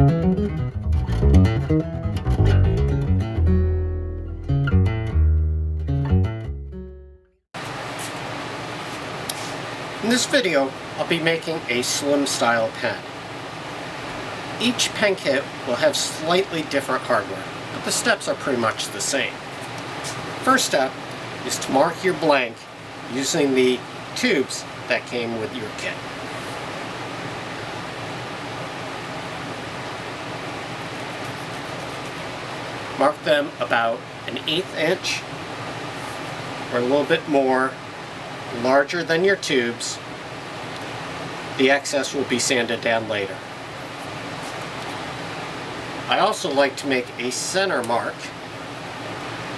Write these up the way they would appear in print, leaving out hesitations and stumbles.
In this video, I'll be making a slim style pen. Each pen kit will have slightly different hardware, but the steps are pretty much the same. First step is to mark your blank using the tubes that came with your kit. Mark them about an 1/8 inch or a little bit more larger than your tubes. The excess will be sanded down later. I also like to make a center mark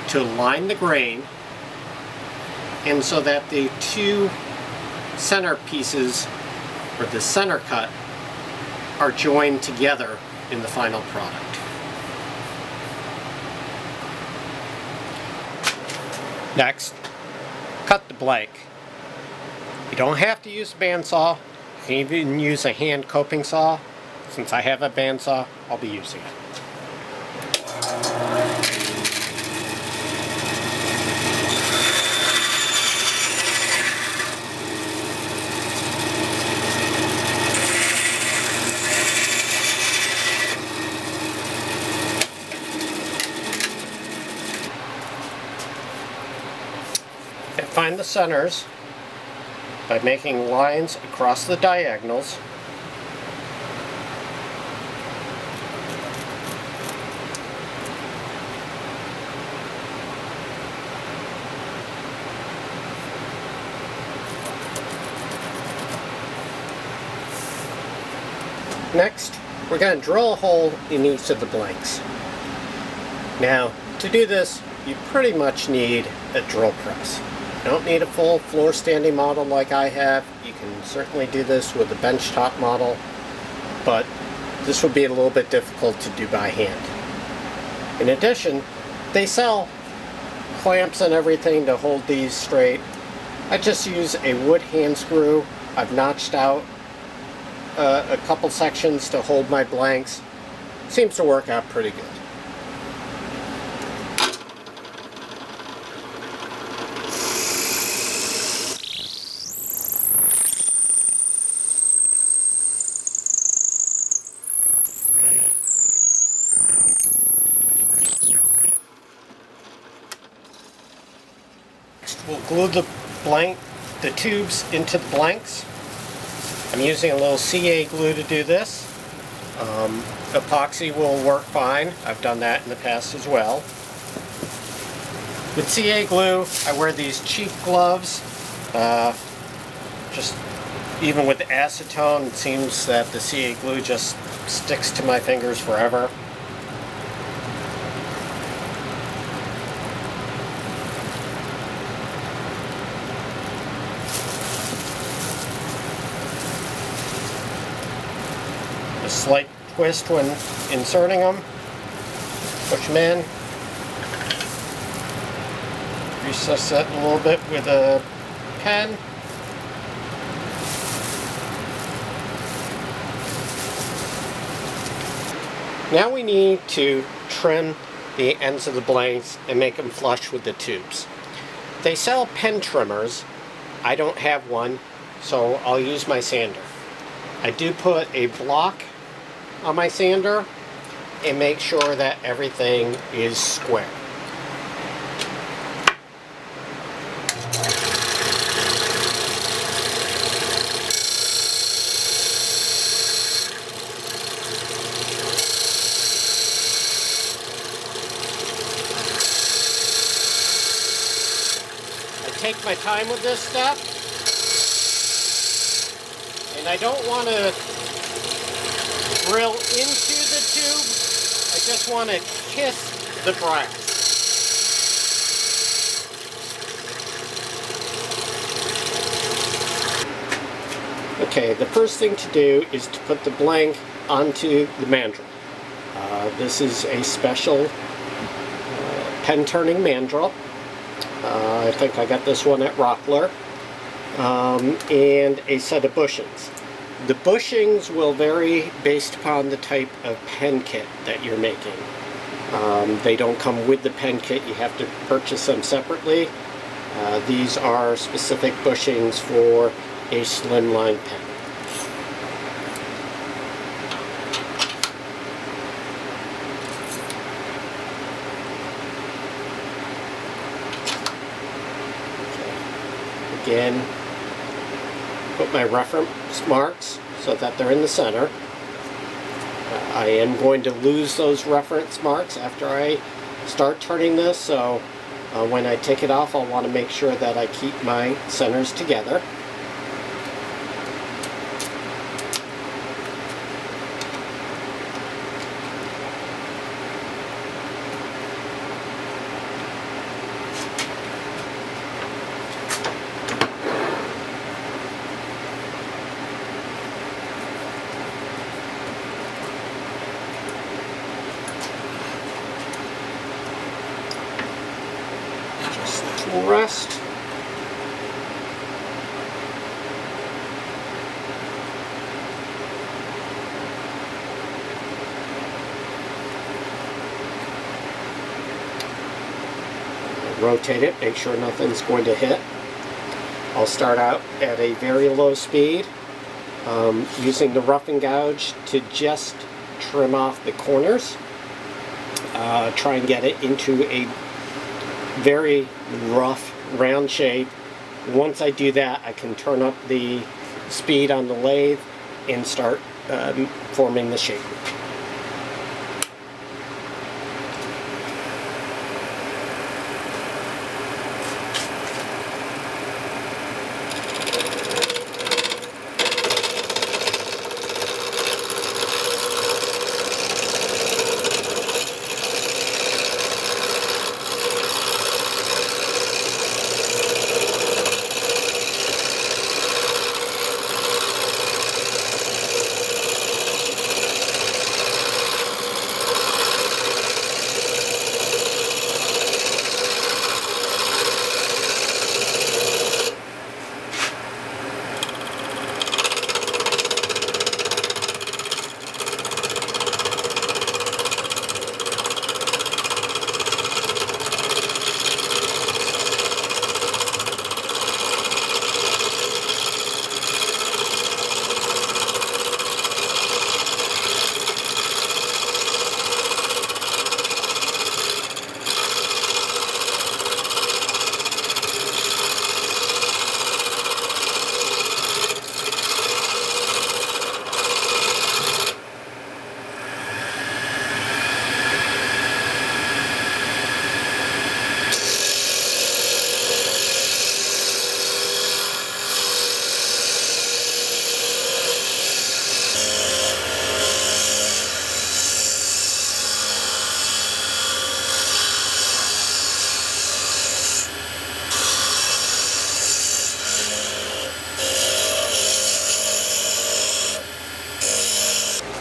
to align the grain, and so that the two center pieces, or the center cut, are joined together in the final product. Next, cut the blank. You don't have to use a bandsaw. You can even use a hand coping saw. Since I have a bandsaw, I'll be using it. And find the centers by making lines across the diagonals. Next, we're going to drill a hole in each of the blanks. Now, to do this, you pretty much need a drill press. You don't need a full floor standing model like I have. You can certainly do this with a benchtop model, but this would be a little bit difficult to do by hand. In addition, they sell clamps and everything to hold these straight. I just use a wood hand screw. I've notched out a couple sections to hold my blanks. Seems to work out pretty good. We'll glue the tubes into the blanks. I'm using a little CA glue to do this. Epoxy will work fine. I've done that in the past as well. With CA glue, I wear these cheap gloves. Just even with acetone, it seems that the CA glue just sticks to my fingers forever. A slight twist when inserting them, push them in, recess it a little bit with a pen, now we need to trim the ends of the blanks and make them flush with the tubes. They sell pen trimmers. I don't have one, so I'll use my sander. I do put a block on my sander and make sure that everything is square. I take my time with this step, and I don't want to drill into the tube. I just want to kiss the brass. Okay, the first thing to do is to put the blank onto the mandrel. This is a special pen turning mandrel. I think I got this one at Rockler. And a set of bushings. The bushings will vary based upon the type of pen kit that you're making. They don't come with the pen kit, you have to purchase them separately. These are specific bushings for a slimline pen. Again, put my reference marks so that they're in the center. I am going to lose those reference marks after I start turning this, so when I take it off, I'll want to make sure that I keep my centers together. Rest. Rotate it, make sure nothing's going to hit. I'll start out at a very low speed, using the rough and gouge to just trim off the corners. Try and get it into a very rough round shape. Once I do that, I can turn up the speed on the lathe and start forming the shape.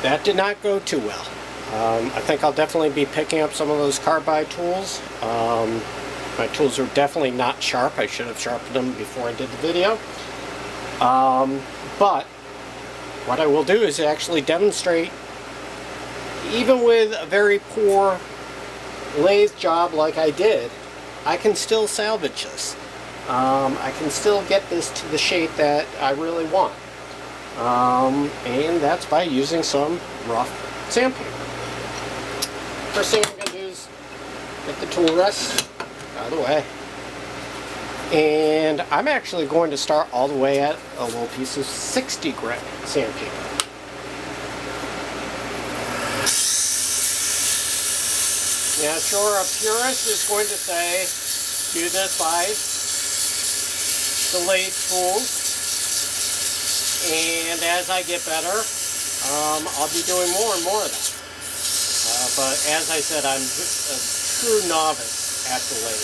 That did not go too well. I think I'll definitely be picking up some of those carbide tools. My tools are definitely not sharp. I should have sharpened them before I did the video. But what I will do is actually demonstrate, even with a very poor lathe job like I did, I can still salvage this. I can still get this to the shape that I really want. And that's by using some rough sandpaper. First thing I'm going to do is get the tool rest out of the way. And I'm actually going to start all the way at a little piece of 60 grit sandpaper. Now sure, a purist is going to say, do this by the lathe tools. And as I get better, I'll be doing more and more of that. But as I said, I'm a true novice at the lathe.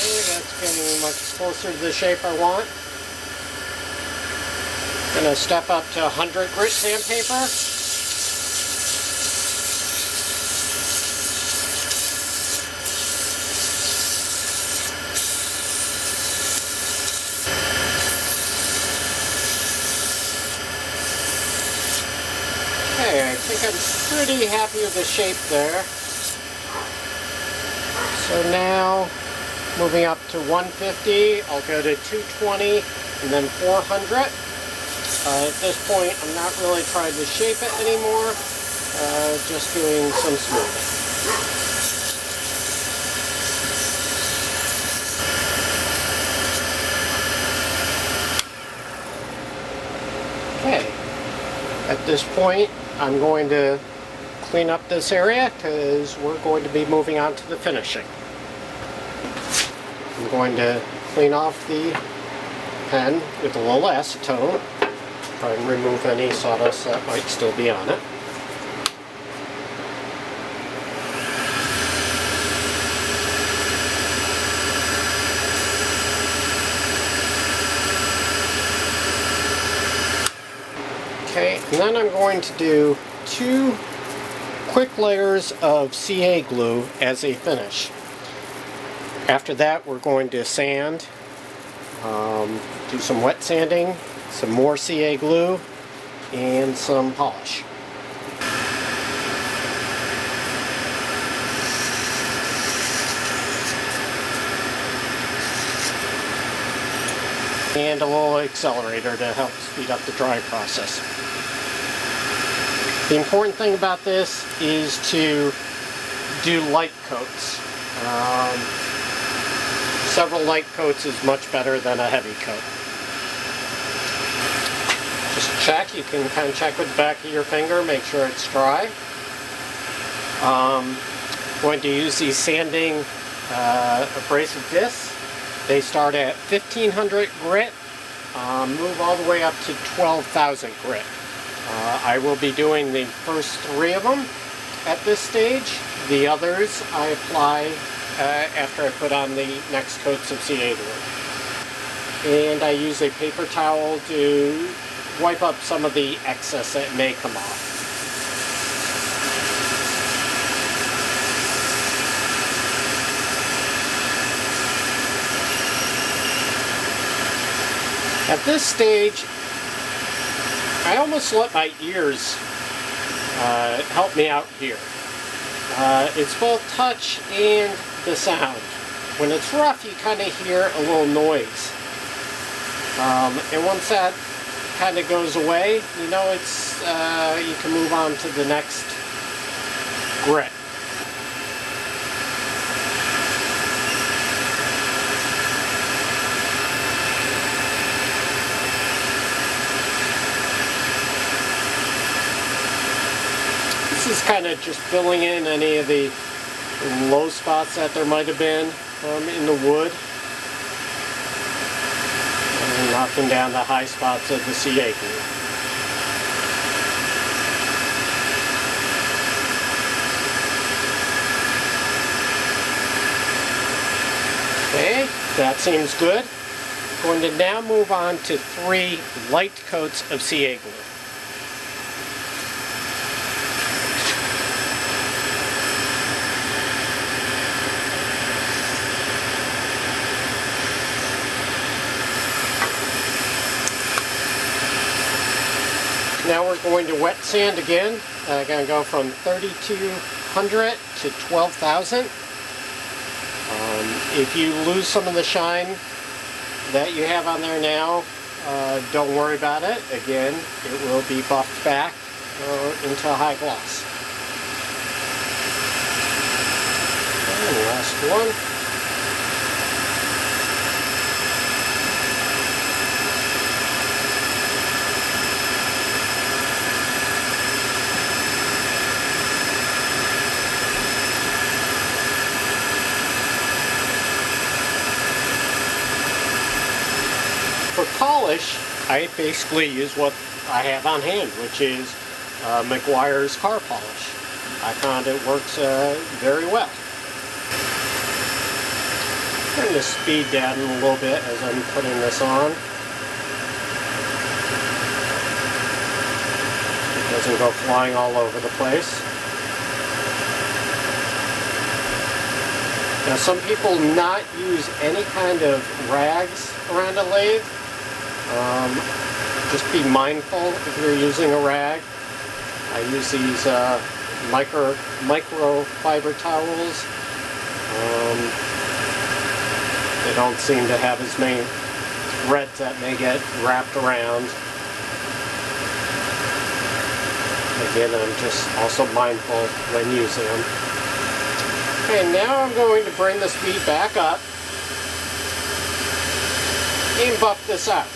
Okay, that's getting much closer to the shape I want. Gonna step up to 100 grit sandpaper. Okay, I think I'm pretty happy with the shape there. So now, moving up to 150, I'll go to 220 and then 400. At this point, I'm not really trying to shape it anymore, just doing some smoothing. Okay, at this point, I'm going to clean up this area because we're going to be moving on to the finishing. I'm going to clean off the pen with a little acetone. Try and remove any sawdust that might still be on it. Okay, and then I'm going to do 2 quick layers of CA glue as a finish. After that, we're going to sand, do some wet sanding, some more CA glue, and some polish. And a little accelerator to help speed up the dry process. The important thing about this is to do light coats. Several light coats is much better than a heavy coat. Just check, you can kind of check with the back of your finger, make sure it's dry. Going to use these sanding abrasive discs. They start at 1500 grit, move all the way up to 12,000 grit. I will be doing the first 3 of them at this stage. The others I apply after I put on the next coats of CA glue. And I use a paper towel to wipe up some of the excess that may come off. At this stage, I almost let my ears help me out here. It's both touch and the sound. When it's rough, you kind of hear a little noise. And once that kind of goes away, you know it's you can move on to the next grit. This is kind of just filling in any of the low spots that there might have been in the wood. And knocking down the high spots of the CA glue. Okay, that seems good. Going to now move on to 3 light coats of CA glue. Now we're going to wet sand again. I'm going to go from 3,200 to 12,000. If you lose some of the shine that you have on there now, don't worry about it. Again, it will be buffed back into high gloss. And last one. For polish, I basically use what I have on hand, which is Meguiar's car polish. I found it works very well. Turn the speed down a little bit as I'm putting this on. Doesn't go flying all over the place. Now some people not use any kind of rags around a lathe. Just be mindful if you're using a rag. I use these microfiber towels. They don't seem to have as many threads that may get wrapped around. Again, I'm just also mindful when using them. Okay, now I'm going to bring the speed back up and buff this out.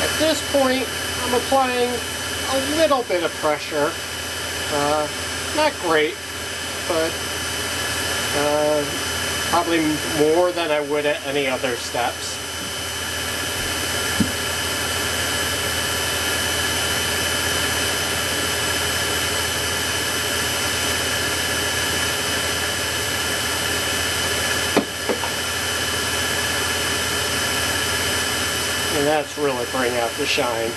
At this point, I'm applying a little bit of pressure. Not great, but probably more than I would at any other steps. And that's really bringing out the shine.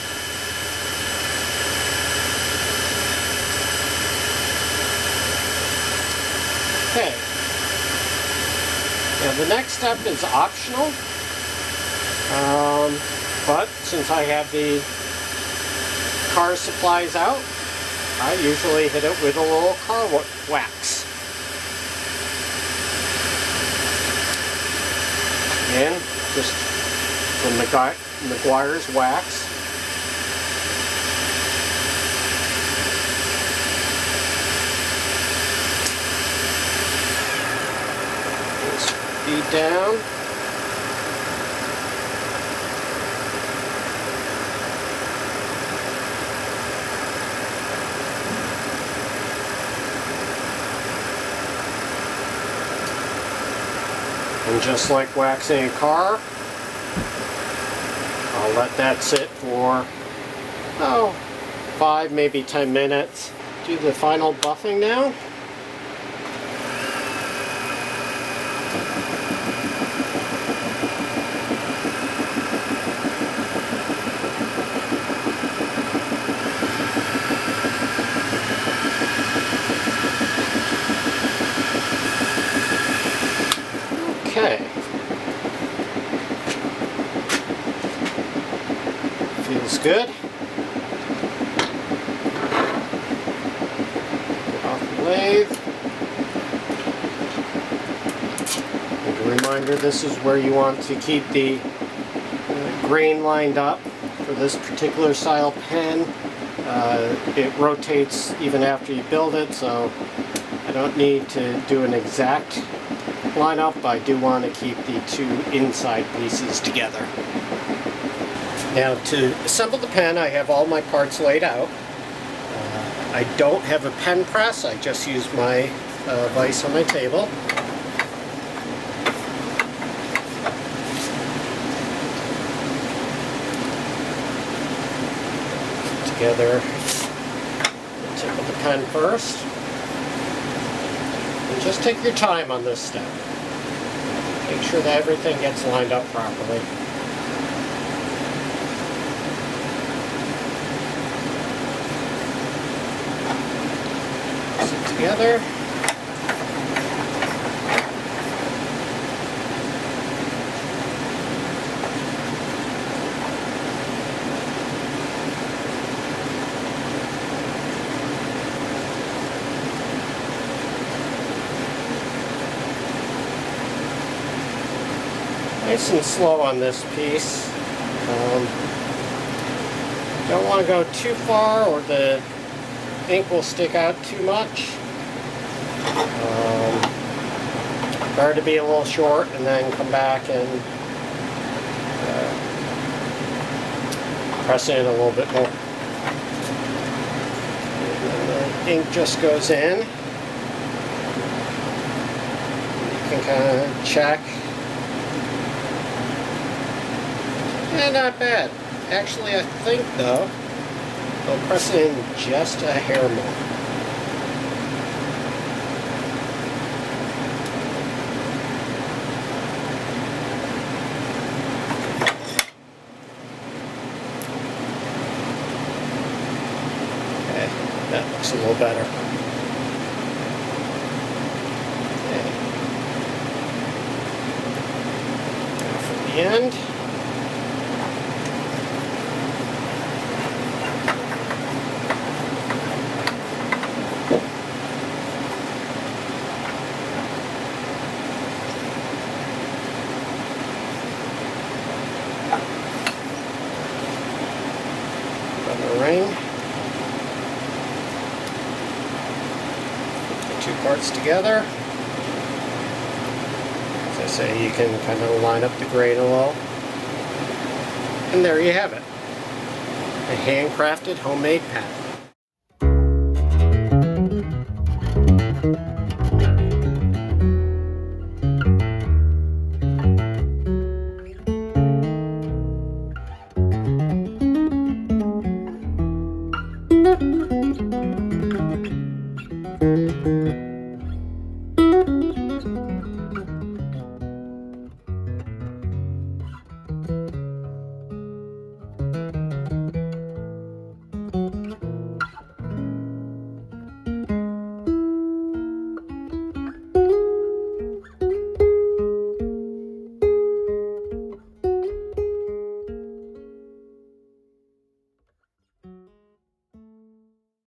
Okay. Now the next step is optional, but since I have the car supplies out, I usually hit it with a little car wax. Again, just the Meguiar's wax. Speed down. And just like waxing a car, I'll let that sit for, 5, maybe 10 minutes. Do the final buffing now. Okay. Feels good. Get off the lathe. And a reminder, this is where you want to keep the grain lined up for this particular style pen. It rotates even after you build it, so I don't need to do an exact lineup, but I do want to keep the two inside pieces together. Now to assemble the pen, I have all my parts laid out. I don't have a pen press, I just use my vise on my table. Together the tip of the pen first. And just take your time on this step. Make sure that everything gets lined up properly. Sit together. Nice and slow on this piece. Don't want to go too far or the ink will stick out too much. Better to be a little short and then come back and press in a little bit more. And then the ink just goes in. You can kind of check. Yeah, not bad. Actually, I think, though, I'll press it in just a hair more. That looks a little better. Okay. Now for the end. The ring. Put the two parts together. As I say, you can kind of line up the grain a little. And there you have it. A handcrafted homemade pattern.